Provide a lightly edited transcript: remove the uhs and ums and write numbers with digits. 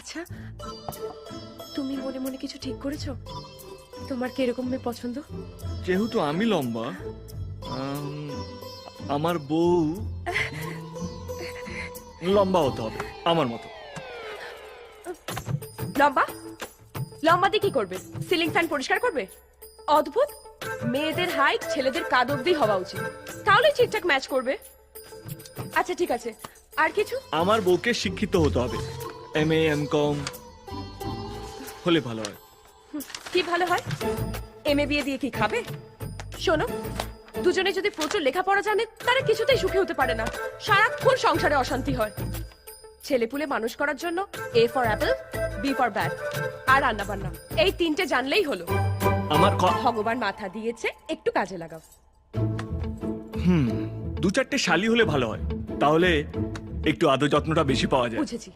আচ্ছা, তুমি মনে মনে কিছু ঠিক করেছো? তোমার কিরকম মেয়ে পছন্দ? যেহেতু আমি লম্বা, আমার বউ লম্বা হতে হবে আমার মতো। লম্বা? লম্বা দিয়ে কি করবে? সিলিং ফ্যান পরিষ্কার করবে? অদ্ভুত, মেয়েদের হাইট ছেলেদের কাঁধ অব্দি হওয়া উচিত, তাহলে ঠিকঠাক ম্যাচ করবে। আচ্ছা ঠিক আছে, আর কিছু? আমার বউকে শিক্ষিত হতে হবে, MA MCom হলে ভালো হয়। কি ভালো হয়? এমএ বিয়ে দিয়ে কি খাবে? শোনো, দুজনে যদি প্রচুর লেখাপড়া জানে তারা কিছুতেই সুখী হতে পারে না, সারাক্ষণ সংসারে অশান্তি হয়। ছেলেপুলে মানুষ করার জন্য A for apple, B for bat, আর রান্না বান্না এই তিনটে জানলেই হলো। আমার ভগবান মাথা দিয়েছে, একটু কাজে লাগাও। 2-4টে শালি হলে ভালো হয়, তাহলে একটু আদর যত্নটা বেশি পাওয়া যায়। বুঝেছি।